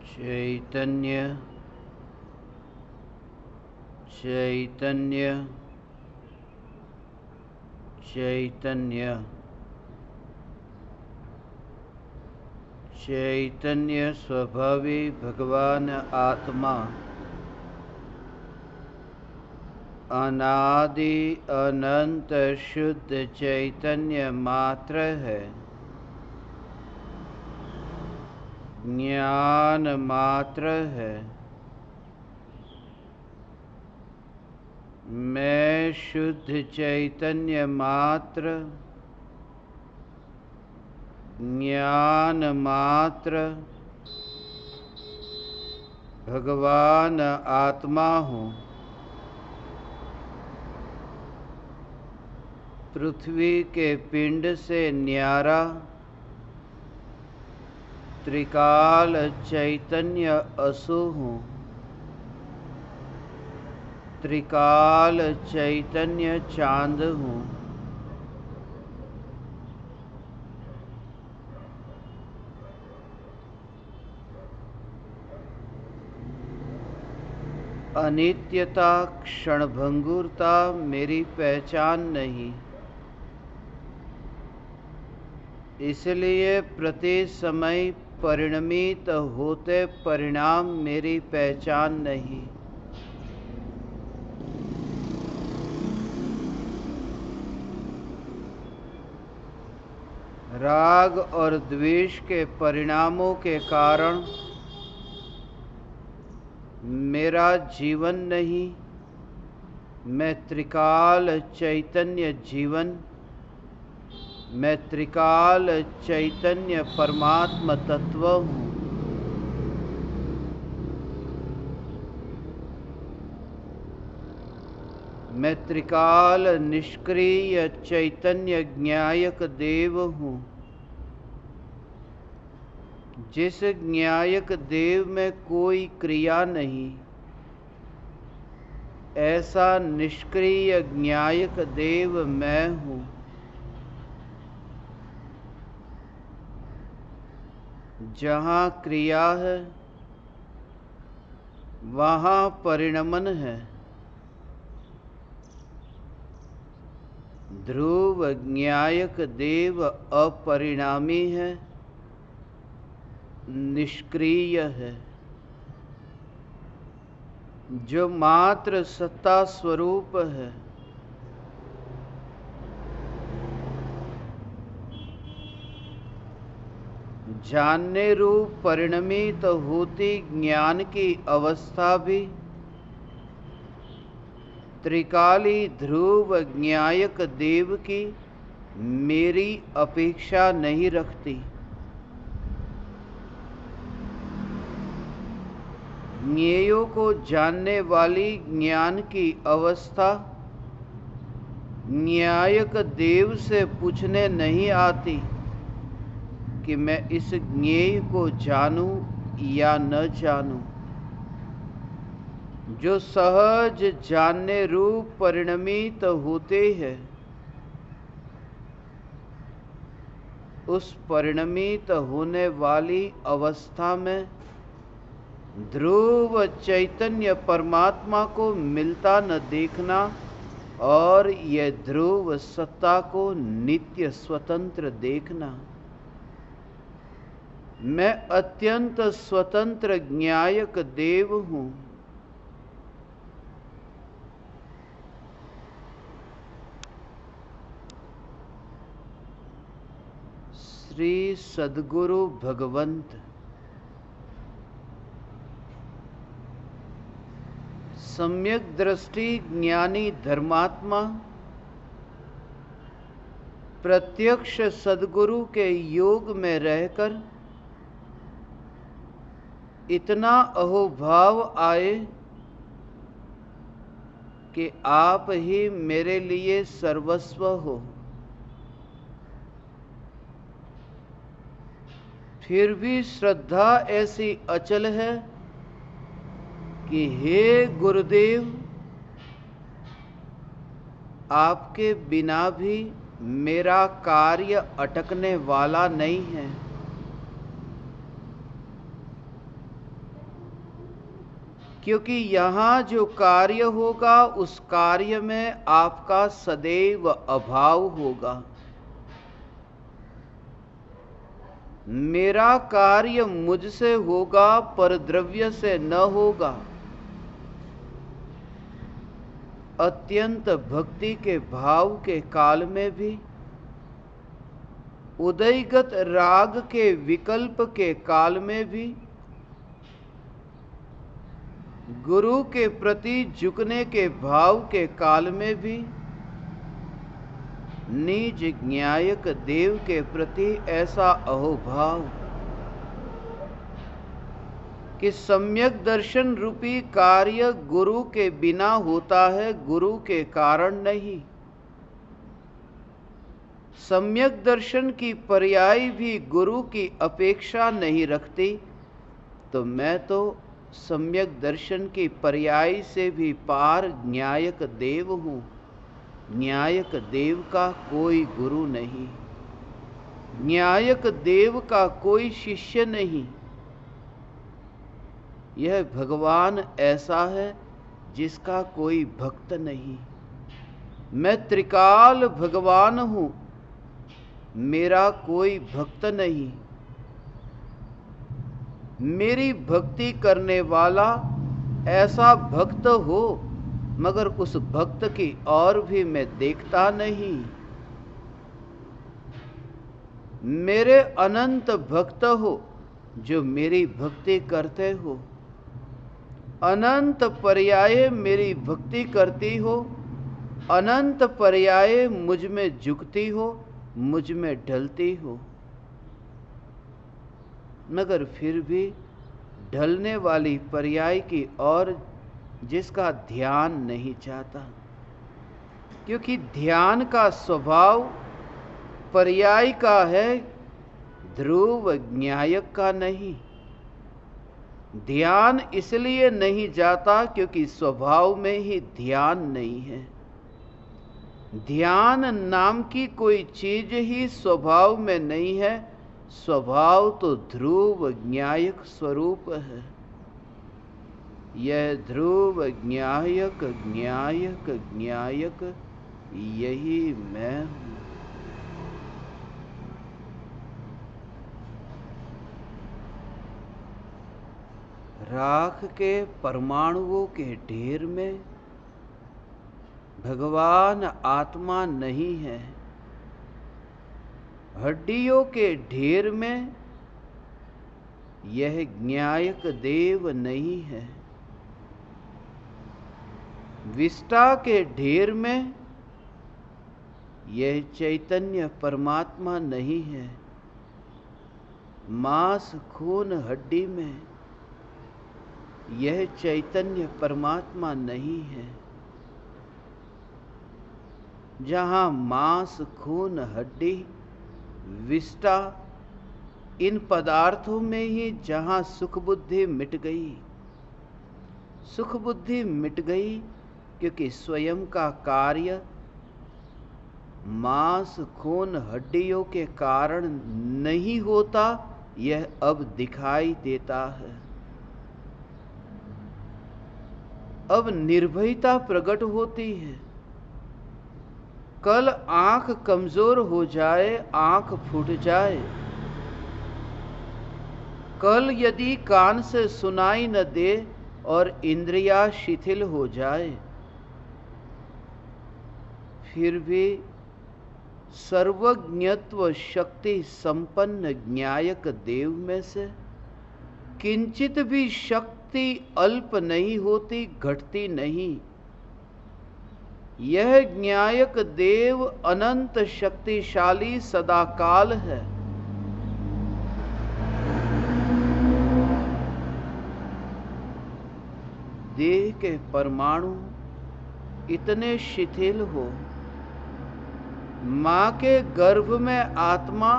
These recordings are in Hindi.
चैतन्य चैतन्य चैतन्य चैतन्य स्वभावी भगवान आत्मा अनादि अनंत शुद्ध चैतन्य मात्र है, ज्ञान मात्र है। मैं शुद्ध चैतन्य मात्र, ज्ञान मात्र, भगवान आत्मा हूँ। पृथ्वी के पिंड से न्यारा त्रिकाल चैतन्य असु हूँ। त्रिकाल चैतन्य चांद हूँ। अनित्यता क्षणभंगुरता मेरी पहचान नहीं, इसलिए प्रति समय परिणमित होते परिणाम मेरी पहचान नहीं। राग और द्वेष के परिणामों के कारण मेरा जीवन नहीं, मैं त्रिकाल चैतन्य जीवन, मैं त्रिकाल चैतन्य परमात्मा तत्व हूँ। मैं त्रिकाल निष्क्रिय चैतन्य ज्ञायक देव हूँ। जिस ज्ञायक देव में कोई क्रिया नहीं, ऐसा निष्क्रिय ज्ञायक देव मैं हूँ। जहाँ क्रिया है वहाँ परिणमन है। ध्रुव ज्ञायक देव अपरिणामी है, निष्क्रिय है, जो मात्र सत्ता स्वरूप है। जानने रूप परिणमित होती ज्ञान की अवस्था भी त्रिकाली ध्रुव ज्ञायक देव की मेरी अपेक्षा नहीं रखती। ज्ञेयों को जानने वाली ज्ञान की अवस्था ज्ञायक देव से पूछने नहीं आती कि मैं इस ज्ञेय को जानूं या न जानूं। जो सहज जानने रूप परिणमित होते हैं, उस परिणमित होने वाली अवस्था में ध्रुव चैतन्य परमात्मा को मिलता न देखना और यह ध्रुव सत्ता को नित्य स्वतंत्र देखना। मैं अत्यंत स्वतंत्र ज्ञायक देव हूँ। श्री सद्गुरु भगवंत सम्यक दृष्टि ज्ञानी धर्मात्मा प्रत्यक्ष सद्गुरु के योग में रहकर इतना अहोभाव आए कि आप ही मेरे लिए सर्वस्व हो, फिर भी श्रद्धा ऐसी अचल है कि हे गुरुदेव, आपके बिना भी मेरा कार्य अटकने वाला नहीं है। क्योंकि यहाँ जो कार्य होगा उस कार्य में आपका सदैव अभाव होगा। मेरा कार्य मुझसे होगा, पर द्रव्य से न होगा। अत्यंत भक्ति के भाव के काल में भी, उदयगत राग के विकल्प के काल में भी, गुरु के प्रति झुकने के भाव के काल में भी, निज न्यायक देव के प्रति ऐसा अहोभाव कि सम्यक दर्शन रूपी कार्य गुरु के बिना होता है, गुरु के कारण नहीं। सम्यक दर्शन की पर्याय भी गुरु की अपेक्षा नहीं रखती, तो मैं तो सम्यक दर्शन की पर्याय से भी पार न्यायक देव हूँ। न्यायक देव का कोई गुरु नहीं, न्यायक देव का कोई शिष्य नहीं। यह भगवान ऐसा है जिसका कोई भक्त नहीं। मैं त्रिकाल भगवान हूँ, मेरा कोई भक्त नहीं। मेरी भक्ति करने वाला ऐसा भक्त हो, मगर उस भक्त की और भी मैं देखता नहीं। मेरे अनंत भक्त हो जो मेरी भक्ति करते हो, अनंत पर्याय मेरी भक्ति करती हो, अनंत पर्याय मुझ में झुकती हो, मुझ में ढलती हो, मगर फिर भी ढलने वाली पर्याय की ओर जिसका ध्यान नहीं चाहता, क्योंकि ध्यान का स्वभाव पर्याय का है, ध्रुव न्यायक का नहीं। ध्यान इसलिए नहीं जाता क्योंकि स्वभाव में ही ध्यान नहीं है। ध्यान नाम की कोई चीज ही स्वभाव में नहीं है। स्वभाव तो ध्रुव न्यायक स्वरूप है। यह ध्रुव न्यायक न्यायक न्यायक यही मैं हूं। राख के परमाणुओं के ढेर में भगवान आत्मा नहीं है। हड्डियों के ढेर में यह न्यायक देव नहीं है। विष्टा के ढेर में यह चैतन्य परमात्मा नहीं है। मांस खून हड्डी में यह चैतन्य परमात्मा नहीं है। जहां मांस खून हड्डी विष्टा इन पदार्थों में ही जहां सुख बुद्धि मिट गई, सुख बुद्धि मिट गई क्योंकि स्वयं का कार्य मांस खून हड्डियों के कारण नहीं होता, यह अब दिखाई देता है। अब निर्भयता प्रकट होती है। कल आंख कमजोर हो जाए, आंख फूट जाए, कल यदि कान से सुनाई न दे और इंद्रियां शिथिल हो जाए, फिर भी सर्वज्ञत्व शक्ति संपन्न न्यायक देव में से किंचित भी शक्ति अल्प नहीं होती, घटती नहीं। यह न्यायक देव अनंत शक्तिशाली सदाकाल है। देह के परमाणु इतने शिथिल हो, मां के गर्भ में आत्मा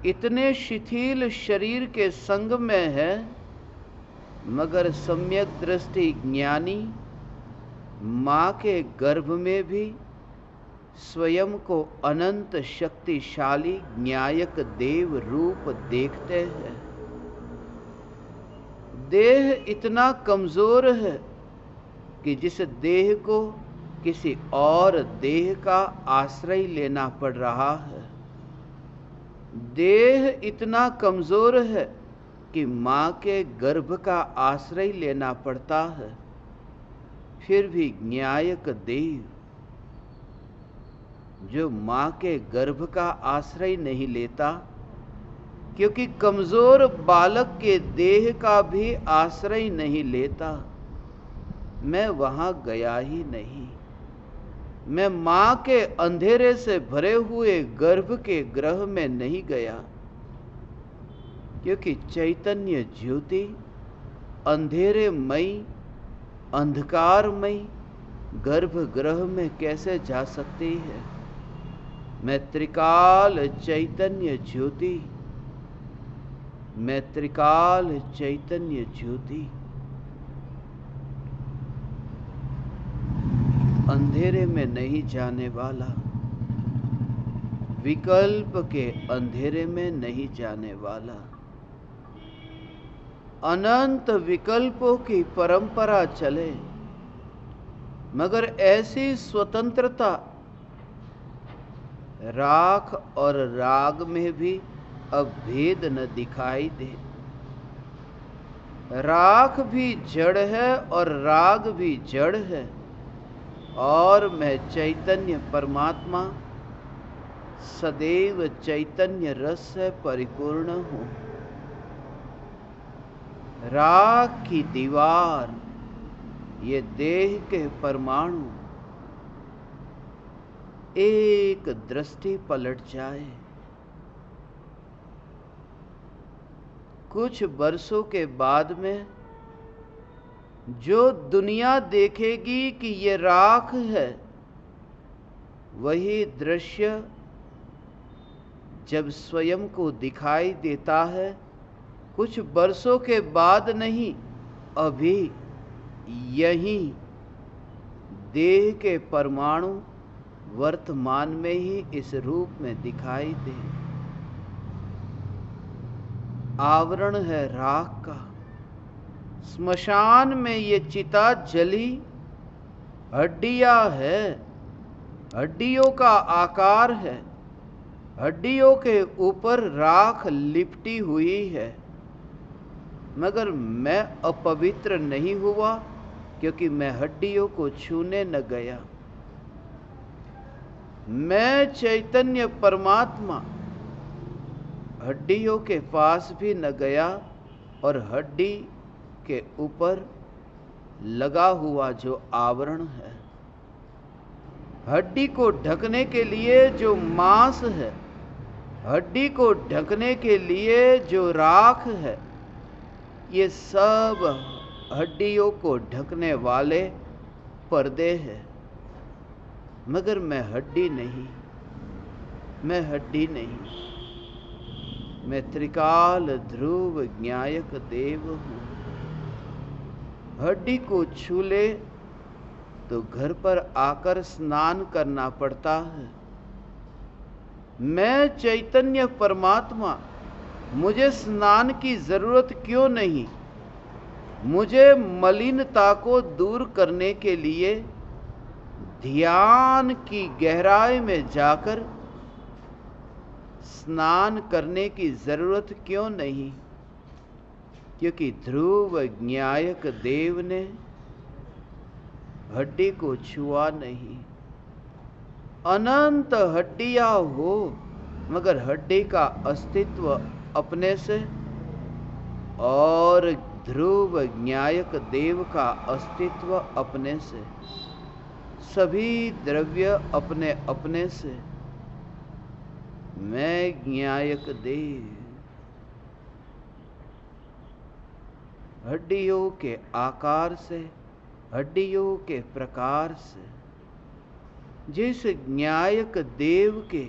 इतने शिथिल शरीर के संग में है, मगर सम्यक दृष्टि ज्ञानी मां के गर्भ में भी स्वयं को अनंत शक्तिशाली न्यायक देव रूप देखते हैं। देह इतना कमजोर है कि जिस देह को किसी और देह का आश्रय लेना पड़ रहा है। देह इतना कमजोर है कि मां के गर्भ का आश्रय लेना पड़ता है। फिर भी न्यायक देव जो मां के गर्भ का आश्रय नहीं लेता, क्योंकि कमजोर बालक के देह का भी आश्रय नहीं लेता, मैं वहां गया ही नहीं। मैं मां के अंधेरे से भरे हुए गर्भ के ग्रह में नहीं गया, क्योंकि चैतन्य ज्योति अंधेरेमयी अंधकारमयी गर्भगृह में कैसे जा सकती है। मैं त्रिकाल चैतन्य ज्योति, मैं त्रिकाल चैतन्य ज्योति अंधेरे में नहीं जाने वाला, विकल्प के अंधेरे में नहीं जाने वाला। अनंत विकल्पों की परंपरा चले, मगर ऐसी स्वतंत्रता राख और राग में भी अब भेद न दिखाई दे। राख भी जड़ है और राग भी जड़ है, और मैं चैतन्य परमात्मा सदैव चैतन्य रस से परिपूर्ण हूं। राख की दीवार, ये देह के परमाणु एक दृष्टि पलट जाए, कुछ वर्षों के बाद में जो दुनिया देखेगी कि ये राख है, वही दृश्य जब स्वयं को दिखाई देता है, कुछ वर्षों के बाद नहीं, अभी यही देह के परमाणु वर्तमान में ही इस रूप में दिखाई दे। आवरण है राख का। स्मशान में ये चिता जली, हड्डियां है, हड्डियों का आकार है, हड्डियों के ऊपर राख लिपटी हुई है, मगर मैं अपवित्र नहीं हुआ, क्योंकि मैं हड्डियों को छूने न गया। मैं चैतन्य परमात्मा हड्डियों के पास भी न गया, और हड्डी के ऊपर लगा हुआ जो आवरण है, हड्डी को ढकने के लिए जो मांस है, हड्डी को ढकने के लिए जो राख है, ये सब हड्डियों को ढकने वाले पर्दे हैं। मगर मैं हड्डी नहीं, मैं हड्डी नहीं, मैं त्रिकाल ध्रुव ज्ञायक देव हूं। हड्डी को छू ले तो घर पर आकर स्नान करना पड़ता है। मैं चैतन्य परमात्मा, मुझे स्नान की जरूरत क्यों नहीं? मुझे मलिनता को दूर करने के लिए ध्यान की गहराई में जाकर स्नान करने की जरूरत क्यों नहीं? क्योंकि ध्रुव ज्ञायक देव ने हड्डी को छुआ नहीं। अनंत हड्डियां हो, मगर हड्डी का अस्तित्व अपने से, और ध्रुव ज्ञायक देव का अस्तित्व अपने से, सभी द्रव्य अपने अपने से। मैं ज्ञायक देव हड्डियों के आकार से, हड्डियों के प्रकार से, जिस ज्ञायक देव के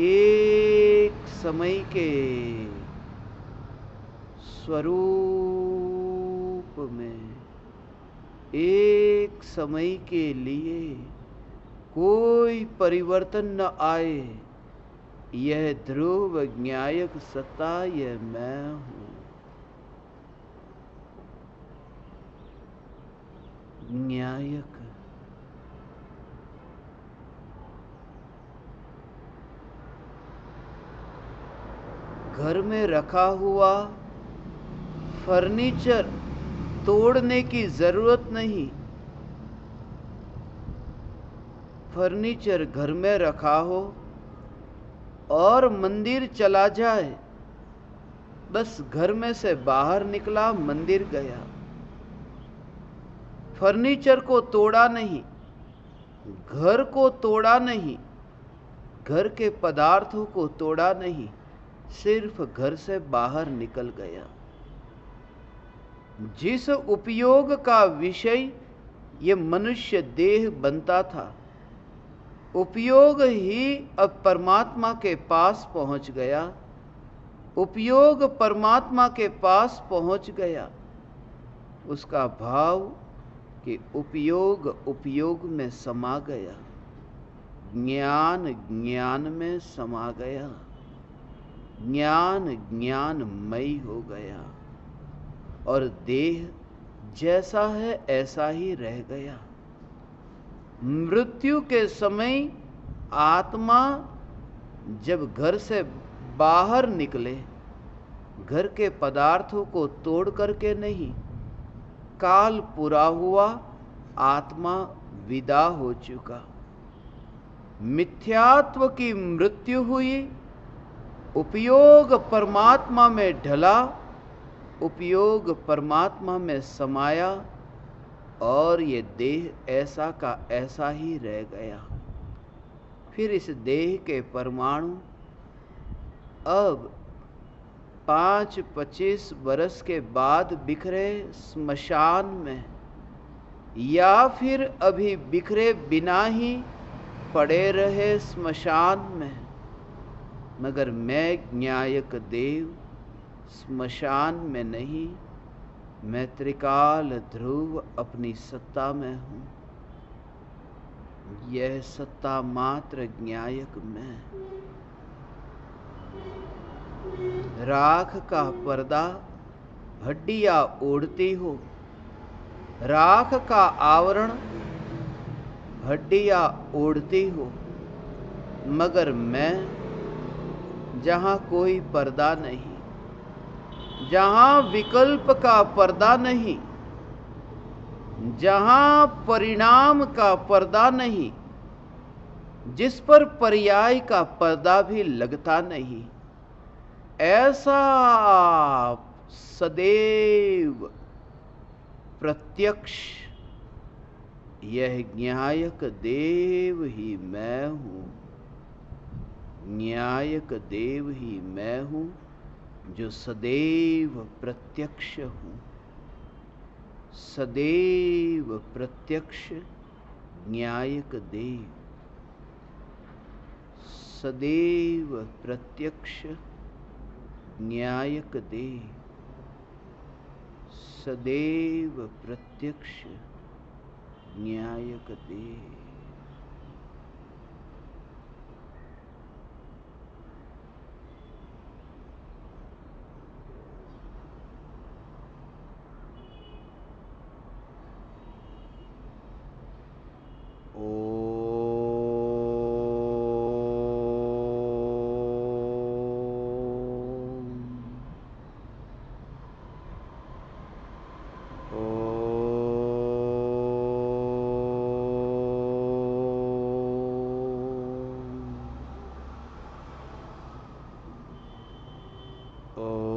एक समय के स्वरूप में, एक समय के लिए कोई परिवर्तन न आए, यह ध्रुव ज्ञायक सत्ता, यह मैं हूं। न्यायक। घर में रखा हुआ फर्नीचर तोड़ने की जरूरत नहीं। फर्नीचर घर में रखा हो और मंदिर चला जाए, बस घर में से बाहर निकला, मंदिर गया। फर्नीचर को तोड़ा नहीं, घर को तोड़ा नहीं, घर के पदार्थों को तोड़ा नहीं, सिर्फ घर से बाहर निकल गया। जिस उपयोग का विषय ये मनुष्य देह बनता था, उपयोग ही अब परमात्मा के पास पहुंच गया। उपयोग परमात्मा के पास पहुंच गया। उसका भाव कि उपयोग उपयोग में समा गया, ज्ञान ज्ञान में समा गया, ज्ञान ज्ञानमयी हो गया और देह जैसा है ऐसा ही रह गया। मृत्यु के समय आत्मा जब घर से बाहर निकले, घर के पदार्थों को तोड़ करके नहीं, काल पूरा हुआ, आत्मा विदा हो चुका। मिथ्यात्व की मृत्यु हुई, उपयोग परमात्मा में ढला, उपयोग परमात्मा में समाया और ये देह ऐसा का ऐसा ही रह गया। फिर इस देह के परमाणु अब 5-25 वर्ष के बाद बिखरे स्मशान में, या फिर अभी बिखरे बिना ही पड़े रहे स्मशान में। मगर मैं न्यायक देव स्मशान में नहीं, मैं त्रिकाल ध्रुव अपनी सत्ता में हूं। यह सत्ता मात्र न्यायक में। राख का पर्दा हड्डियां ओढ़ती हो, राख का आवरण हड्डियां ओढ़ती हो, मगर मैं जहां कोई पर्दा नहीं, जहां विकल्प का पर्दा नहीं, जहां परिणाम का पर्दा नहीं, जिस पर पर्याय का पर्दा भी लगता नहीं, ऐसा सदैव प्रत्यक्ष यह न्यायक देव ही मैं हूं। न्यायक देव ही मैं हूं जो सदैव प्रत्यक्ष हूं। सदैव प्रत्यक्ष न्यायक देव, सदैव प्रत्यक्ष न्यायक देव, सदैव प्रत्यक्ष न्यायक देव। ओ